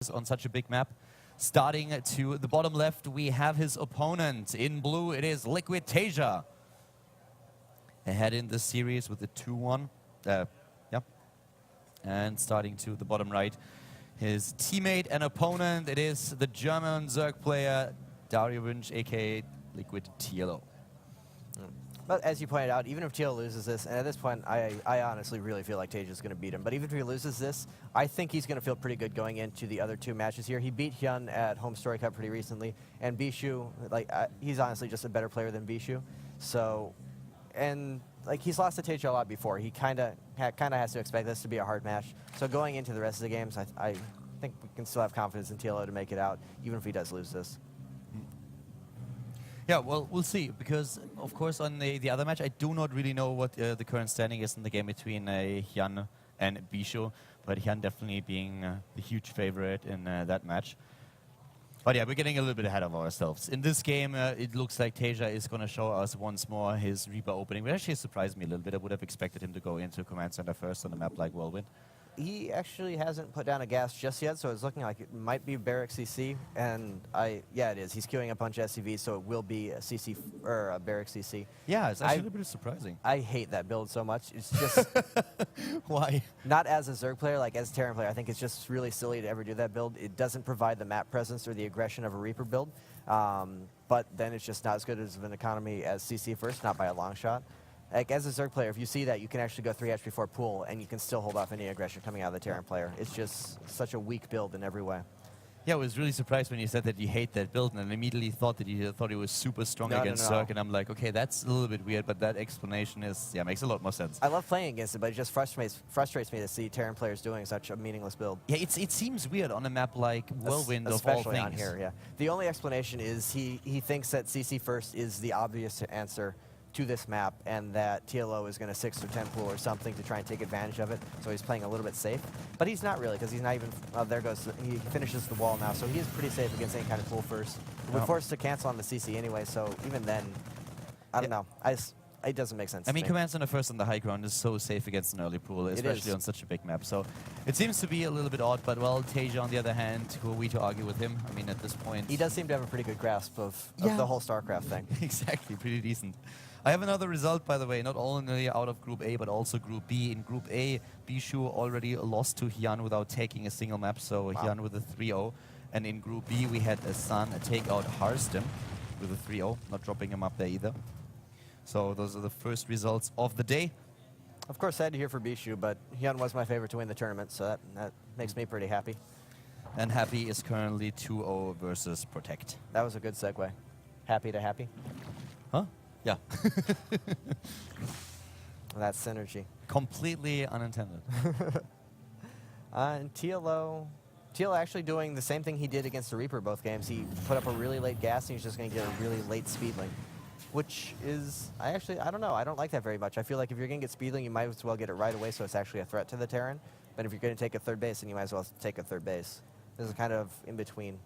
on such a big map. Starting to the bottom left, we have his opponent. In blue, it is Liquid TaeJa. Ahead in the series with the 2-1. And starting to the bottom right, his teammate and opponent, it is the German Zerg player, Darjewinch, a.k.a. Liquid TLO. But as you pointed out, even if TLO loses this, and at this point, I honestly really feel like TaeJa is going to beat him. But even if he loses this, I think he's going to feel pretty good going into the other two matches here. He beat Hyun at Home Story Cup pretty recently, and Bishu, like, he's honestly just a better player than Bishu. So, and like he's lost to TaeJa a lot before. He kind of has to expect this to be a hard match. So going into the rest of the games, I think we can still have confidence in TLO to make it out, even if he does lose this. Yeah, well, we'll see, because, of course, on the other match, I do not really know what the current standing is in the game between Hyun and Bishu, but Hyun definitely being the huge favorite in that match. But yeah, we're getting a little bit ahead of ourselves. In this game, it looks like TaeJa is going to show us once more his Reaper opening, which actually surprised me a little bit. I would have expected him to go into Command Center first on a map like Whirlwind. He actually hasn't put down a gas just yet, so it's looking like it might be Barracks CC, and yeah, it is. He's queuing a bunch of SCVs, so it will be a CC or a Barracks CC. Yeah, it's actually a bit surprising. I hate that build so much. It's just why? Not as a Zerg player, like as a Terran player. I think it's just really silly to ever do that build. It doesn't provide the map presence or the aggression of a Reaper build, but then it's just not as good as an economy as CC first, not by a long shot. Like, as a Zerg player, if you see that, you can actually go 3H before pool, and you can still hold off any aggression coming out of the Terran player. It's just such a weak build in every way. Yeah, I was really surprised when you said that you hate that build, and I immediately thought that you thought it was super strong against Zerg, and I'm like, okay, that's a little bit weird, but that explanation is, yeah, makes a lot more sense. I love playing against it, but it just frustrates me to see Terran players doing such a meaningless build. Yeah, it seems weird on a map like Whirlwind of all things. Especially on here, yeah. The only explanation is he thinks that CC first is the obvious answer to this map, and that TLO is going to 6 or 10 pool or something to try and take advantage of it, so he's playing a little bit safe. But he's not really, because he's not even, there goes, he finishes the wall now, so he is pretty safe against any kind of pool first. We're forced to cancel on the CC anyway, so even then, I don't know. It doesn't make sense. I mean, Command Center first on the high ground is so safe against an early pool, especially on such a big map. So it seems to be a little bit odd, but well, TaeJa on the other hand, who are we to argue with him? I mean, at this point, he does seem to have a pretty good grasp of the whole StarCraft thing. Exactly, pretty decent. I have another result, by the way, not only out of Group A, but also Group B. In Group A, Bishu already lost to Hyun without taking a single map, so Hyun with a 3-0. And in Group B, we had Asan take out Harston with a 3-0, not dropping him up there either. So those are the first results of the day. Of course, sad to hear for Bishu, but Hyun was my favorite to win the tournament, so that makes me pretty happy. And Happy is currently 2-0 versus Protect. That was a good segue. Happy to Happy? Huh? Yeah. That's synergy. Completely unintended. And TLO actually doing the same thing he did against the Reaper both games. He put up a really late gas, and he's just going to get a really late speedling. Which is, I don't know, I don't like that very much. I feel like if you're going to get speedling, you might as well get it right away so it's actually a threat to the Terran. But if you're going to take a third base, then you might as well take a third base. This is kind of in between.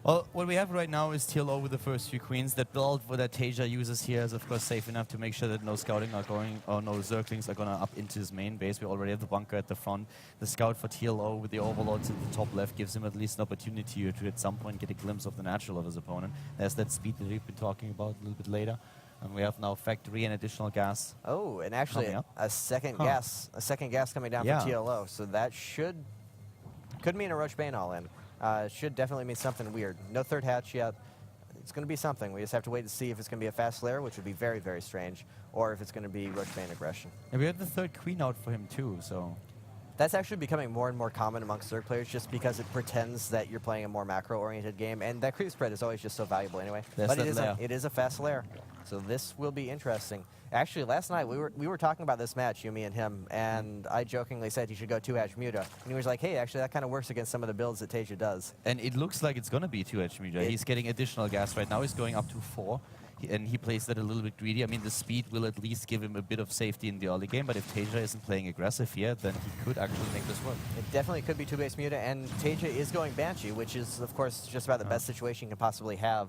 Well, what we have right now is TLO with the first few queens. That build that TaeJa uses here is, of course, safe enough to make sure that no scouting are going, or no Zerglings are going to up into his main base. We already have the bunker at the front. The scout for TLO with the overlords at the top left gives him at least an opportunity to at some point get a glimpse of the natural of his opponent. There's that speed that we've been talking about a little bit later. And we have now factory and additional gas. Oh, and actually a second gas coming down from TLO. So that could mean a Roche Bane all-in. Should definitely mean something weird. No third hatch yet. It's going to be something. We just have to wait to see if it's going to be a fast lair, which would be very, very strange, or if it's going to be Roche Bane aggression. And we have the third queen out for him too, so... That's actually becoming more and more common amongst Zerg players just because it pretends that you're playing a more macro-oriented game, and that creep spread is always just so valuable anyway. But it is a fast lair, so this will be interesting. Actually, last night we were talking about this match, you, me, and him, and I jokingly said he should go 2H Muta, and he was like, hey, actually that kind of works against some of the builds that TaeJa does. And it looks like it's going to be 2H Muta. He's getting additional gas right now. He's going up to 4. And he plays that a little bit greedy. I mean, the speed will at least give him a bit of safety in the early game, but if TaeJa isn't playing aggressive here, then he could actually make this work. It definitely could be 2-base Muta, and TaeJa is going Banshee, which is, of course, just about the best situation you can possibly have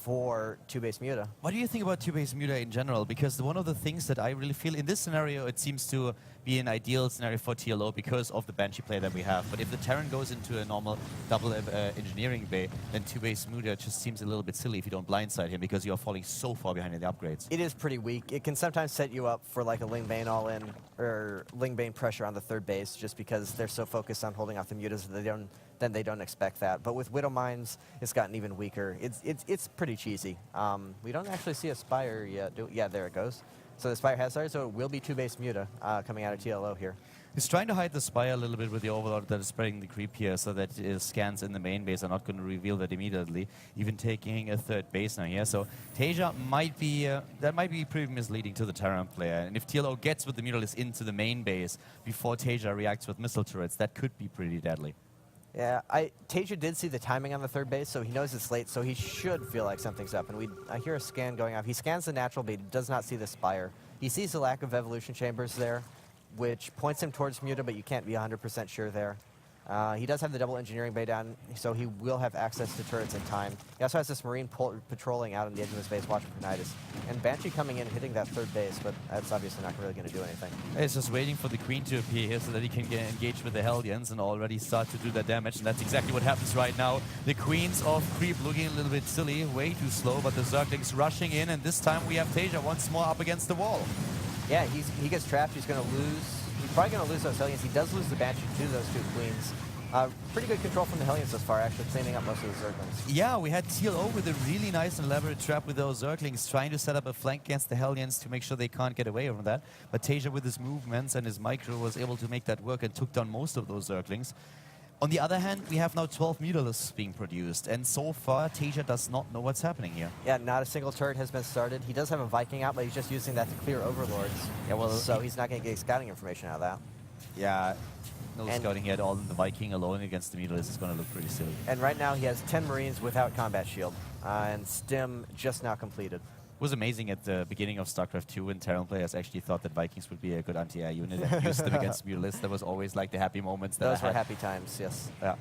for 2-base Muta. What do you think about 2-base Muta in general? Because one of the things that I really feel in this scenario, it seems to be an ideal scenario for TLO because of the Banshee play that we have. But if the Terran goes into a normal double engineering bay, then two-bay Smoother just seems a little bit silly if you don't blindside him because you're falling so far behind in the upgrades. It is pretty weak. It can sometimes set you up for like a Ling Bane all-in or Ling Bane pressure on the third base just because they're so focused on holding off the mutas that they don't expect that. But with Widow Mines, it's gotten even weaker. It's pretty cheesy. We don't actually see a Spire yet. Yeah, there it goes. So the Spire has started, so it will be two-base Muta coming out of TLO here. He's trying to hide the Spire a little bit with the Overlord that is spreading the creep here so that scans in the main base are not going to reveal that immediately, even taking a third base now here. So TaeJa might be, that might be pretty misleading to the Terran player. And if TLO gets with the Mutalisk into the main base before TaeJa reacts with missile turrets, that could be pretty deadly. Yeah, TaeJa did see the timing on the third base, so he knows it's late, so he should feel like something's up. And I hear a scan going off. He scans the natural, but he does not see the Spire. He sees the lack of evolution chambers there, which points him towards Muta, but you can't be 100% sure there. He does have the double engineering bay down, so he will have access to turrets in time. He also has this Marine patrolling out on the edge of his base, watching for Nidus. And Banshee coming in, hitting that third base, but that's obviously not really going to do anything. He's just waiting for the Queen to appear here so that he can get engaged with the Hellions and already start to do that damage, and that's exactly what happens right now. The Queens of Creep looking a little bit silly, way too slow, but the Zerglings rushing in, and this time we have TaeJa once more up against the wall. Yeah, he gets trapped. He's going to lose. He's probably going to lose those Hellions. He does lose the Banshee to those two Queens. Pretty good control from the Hellions thus far, actually cleaning up most of the Zerglings. Yeah, we had TLO with a really nice and elaborate trap with those Zerglings, trying to set up a flank against the Hellions to make sure they can't get away from that. But TaeJa with his movements and his micro was able to make that work and took down most of those Zerglings. On the other hand, we have now 12 Mutalisks being produced, and so far TaeJa does not know what's happening here. Yeah, not a single turret has been started. He does have a Viking out, but he's just using that to clear Overlords. Yeah, well, so he's not going to get scouting information out of that. Yeah, no scouting here at all. The Viking alone against the Mutalisk is going to look pretty silly. And right now he has 10 Marines without combat shield, and Stim just now completed. It was amazing at the beginning of StarCraft 2 when Terran players actually thought that Vikings would be a good anti-air unit and used them against Mutalisks. That was always like the happy moments that Those were happy times, yes. Yeah.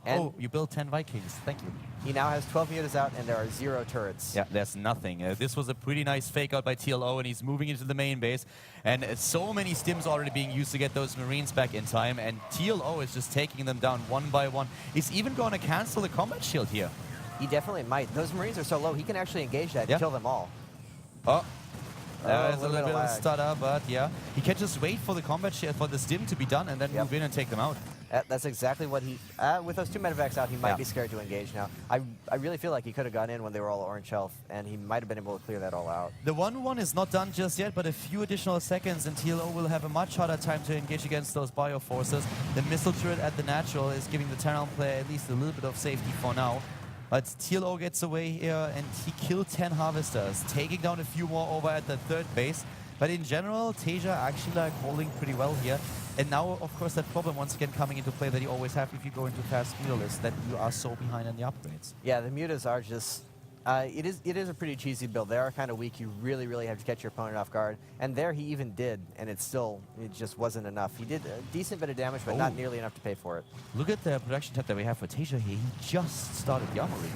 And oh, you built 10 Vikings. Thank you. He now has 12 mutas out, and there are 0 turrets. Yeah, there's nothing. This was a pretty nice fake out by TLO, and he's moving into the main base. And so many stims already being used to get those Marines back in time, and TLO is just taking them down one by one. He's even going to cancel the combat shield here. He definitely might. Those Marines are so low, he can actually engage that and kill them all. Oh. There's a little bit of a stutter, but yeah. He can just wait for the combat shield, for the stim to be done, and then move in and take them out. That's exactly what he... with those 2 medevacs out, he might be scared to engage now. I really feel like he could have gone in when they were all orange health, and he might have been able to clear that all out. The 1-1 is not done just yet, but a few additional seconds, and TLO will have a much harder time to engage against those bio forces. The missile turret at the natural is giving the Terran player at least a little bit of safety for now. But TLO gets away here, and he killed 10 Harvesters, taking down a few more over at the third base. But in general, TaeJa actually like holding pretty well here. And now, of course, that problem once again coming into play that you always have if you go into fast Mutalisk, that you are so behind in the upgrades. Yeah, the mutas are just... it is a pretty cheesy build. They are kind of weak. You really, really have to catch your opponent off guard. And there he even did, and it just wasn't enough. He did a decent bit of damage, but not nearly enough to pay for it. Look at the production tab that we have for TaeJa here. He just started the armory.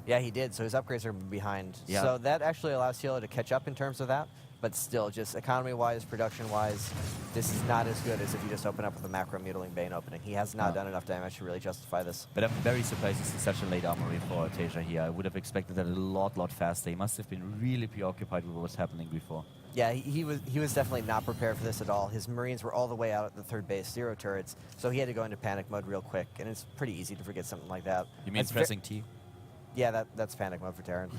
Yeah, he did, so his upgrades are behind. Yeah. So that actually allows TLO to catch up in terms of that. But still, just economy-wise, production-wise, this is not as good as if you just open up with a macro Mutiling Bane opening. He has not done enough damage to really justify this. But I'm very surprised this is such a late armory for TaeJa here. I would have expected that a lot faster. He must have been really preoccupied with what was happening before. Yeah, he was definitely not prepared for this at all. His Marines were all the way out at the third base, 0 turrets, so he had to go into panic mode real quick, and it's pretty easy to forget something like that. You mean pressing T? Yeah, that's panic mode for Terran.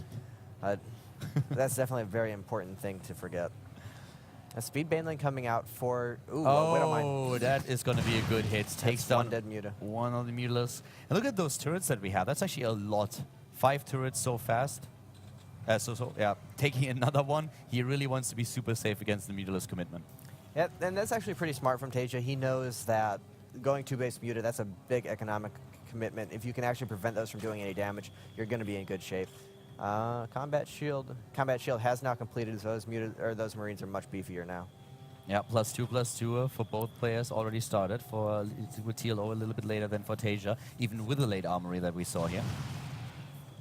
That's definitely a very important thing to forget. A speed Baneling coming out for... Ooh, oh, that is going to be a good hit. Takes down one dead Muta. One of the Mutalisks. And look at those turrets that we have. That's actually a lot. 5 turrets so fast. Yeah, taking another one. He really wants to be super safe against the Mutalisk commitment. Yeah, and that's actually pretty smart from TaeJa. He knows that going 2-base Muta, that's a big economic commitment. If you can actually prevent those from doing any damage, you're going to be in good shape. Combat shield has now completed, so those Marines are much beefier now. Yeah, +2/+2 for both players already started with TLO a little bit later than for TaeJa, even with the late armory that we saw here.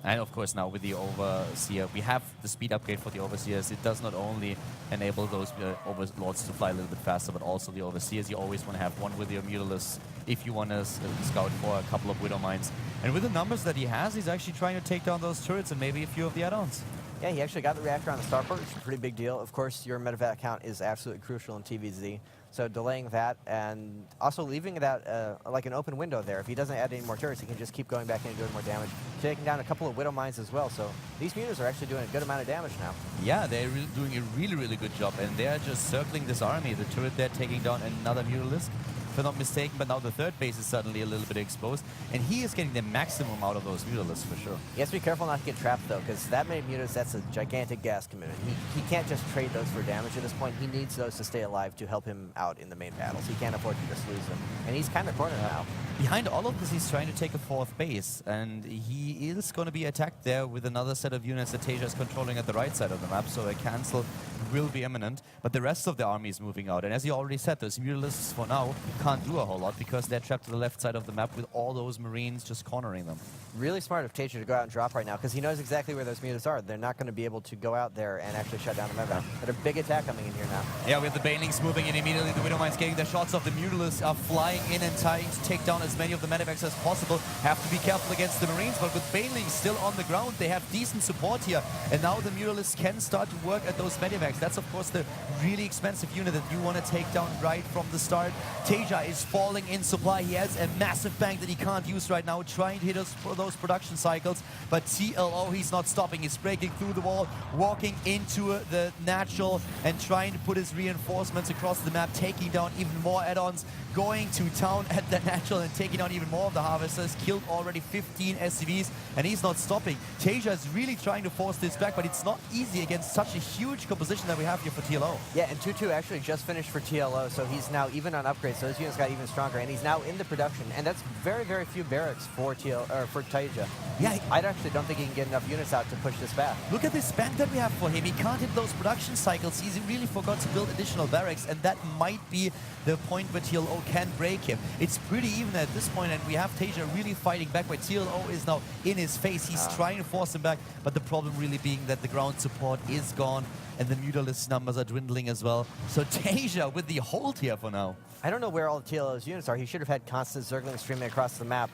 And of course now with the Overseer, we have the speed upgrade for the Overseers. It does not only enable those Overlords to fly a little bit faster, but also the Overseers. You always want to have one with your Mutalisk if you want to scout for a couple of Widow Mines. And with the numbers that he has, he's actually trying to take down those turrets and maybe a few of the add-ons. Yeah, he actually got the reactor on the starport, which is a pretty big deal. Of course, your medevac count is absolutely crucial in TVZ. So delaying that and also leaving that like an open window there. If he doesn't add any more turrets, he can just keep going back in and doing more damage. Taking down a couple of Widow Mines as well. So these Mutas are actually doing a good amount of damage now. Yeah, they're doing a really, really good job. And they're just circling this army. The turret there taking down another Mutalisk, if I'm not mistaken. But now the third base is suddenly a little bit exposed. And he is getting the maximum out of those Mutalisks for sure. He has to be careful not to get trapped though, because that many Mutas, that's a gigantic gas commitment. He can't just trade those for damage at this point. He needs those to stay alive to help him out in the main battles. He can't afford to just lose them. And he's kind of cornered now. Behind all of this, he's trying to take a fourth base, and he is going to be attacked there with another set of units that TaeJa is controlling at the right side of the map, so a cancel will be imminent. But the rest of the army is moving out, and as you already said, those Mutalisks for now can't do a whole lot because they're trapped to the left side of the map with all those Marines just cornering them. Really smart of TaeJa to go out and drop right now, because he knows exactly where those Mutas are. They're not going to be able to go out there and actually shut down the medevac. But a big attack coming in here now. Yeah, with the Banelings moving in immediately, the Widow Mines getting their shots off. The Mutalisks are flying in and trying to take down as many of the medevacs as possible. Have to be careful against the Marines, but with Banelings still on the ground, they have decent support here. And now the Mutalisks can start to work at those medevacs. That's, of course, the really expensive unit that you want to take down right from the start. TaeJa is falling in supply. He has a massive bank that he can't use right now, trying to hit those production cycles. But TLO, he's not stopping. He's breaking through the wall, walking into the natural and trying to put his reinforcements across the map, taking down even more add-ons, going to town at the natural and taking down even more of the harvesters. Killed already 15 SCVs, and he's not stopping. TaeJa is really trying to force this back, but it's not easy against such a huge composition that we have here for TLO. Yeah, and 2-2 actually just finished for TLO, so he's now even on upgrades. Those units got even stronger, and he's now in the production, and that's very, very few barracks for TaeJa. Yeah, I actually don't think he can get enough units out to push this back. Look at this bank that we have for him. He can't hit those production cycles. He's really forgot to build additional barracks, and that might be the point where TLO can break him. It's pretty even at this point, and we have TaeJa really fighting back, where TLO is now in his face. He's trying to force him back, but the problem really being that the ground support is gone, and the Mutalisk numbers are dwindling as well. So TaeJa with the hold here for now. I don't know where all the TLO's units are. He should have had constant circling streaming across the map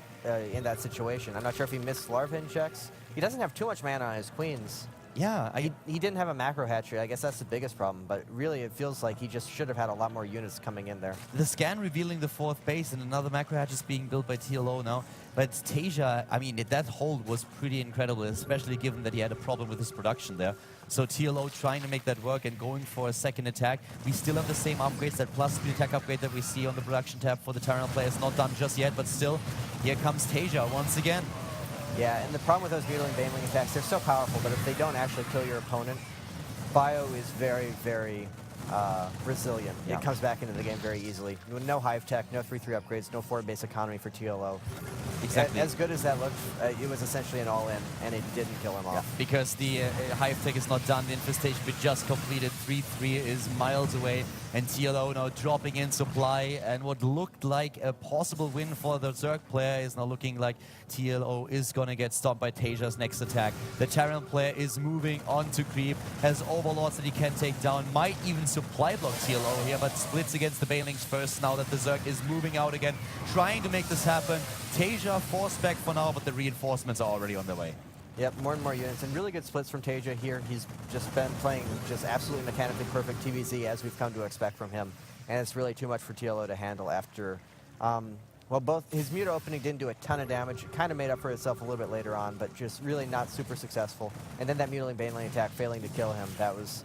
in that situation. I'm not sure if he missed Larvin checks. He doesn't have too much mana on his queens. Yeah, he didn't have a macro hatchery. I guess that's the biggest problem, but really it feels like he just should have had a lot more units coming in there. The scan revealing the fourth base, and another macro hatch is being built by TLO now. But TaeJa, I mean, that hold was pretty incredible, especially given that he had a problem with his production there. So TLO trying to make that work and going for a second attack. We still have the same upgrades, that plus speed attack upgrade that we see on the production tab for the Terran players. Not done just yet, but still, here comes TaeJa once again. Yeah, and the problem with those Mutiling Baneling attacks, they're so powerful, but if they don't actually kill your opponent, Bio is very, very resilient. Yeah. It comes back into the game very easily. No Hive Tech, no 3-3 upgrades, no 4-base economy for TLO. Exactly. As good as that looked, it was essentially an all-in, and it didn't kill him off. Because the Hive Tech is not done. The infestation we just completed. 3-3 is miles away, and TLO now dropping in supply, and what looked like a possible win for the Zerg player is now looking like TLO is going to get stopped by TaeJa's next attack. The Terran player is moving on to creep, has Overlords that he can take down, might even supply block TLO here, but splits against the Banelings first now that the Zerg is moving out again, trying to make this happen. TaeJa forced back for now, but the reinforcements are already on their way. Yep, more and more units, and really good splits from TaeJa here. He's just been playing just absolutely mechanically perfect TVZ as we've come to expect from him, and it's really too much for TLO to handle after. Well, both his Muta opening didn't do a ton of damage. It kind of made up for itself a little bit later on, but just really not super successful. And then that Mutiling Baneling attack failing to kill him, that was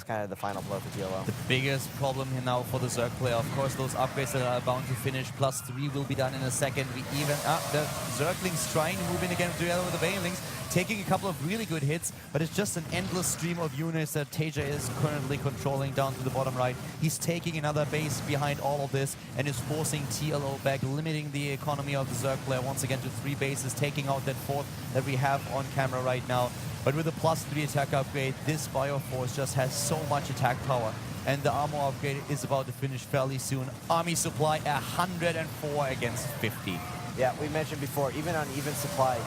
kind of the final blow for TLO. The biggest problem here now for the Zerg player, of course, those upgrades that are bound to finish. +3 will be done in a second. We even the Zerglings trying to move in again together with the Banelings, taking a couple of really good hits, but it's just an endless stream of units that TaeJa is currently controlling down to the bottom right. He's taking another base behind all of this and is forcing TLO back, limiting the economy of the Zerg player once again to 3 bases, taking out that 4th that we have on camera right now. But with the +3 attack upgrade, this Bioforce just has so much attack power. And the armor upgrade is about to finish fairly soon. Army supply 104 against 50. Yeah, we mentioned before, even on even supply,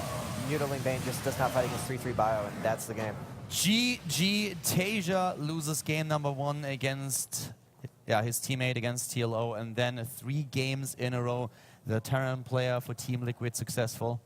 Noodling Bane just does not fight against 3-3 bio, and that's the game. GG, TaeJa loses game number 1 against his teammate against TLO, and then 3 games in a row. The Terran player for Team Liquid successful.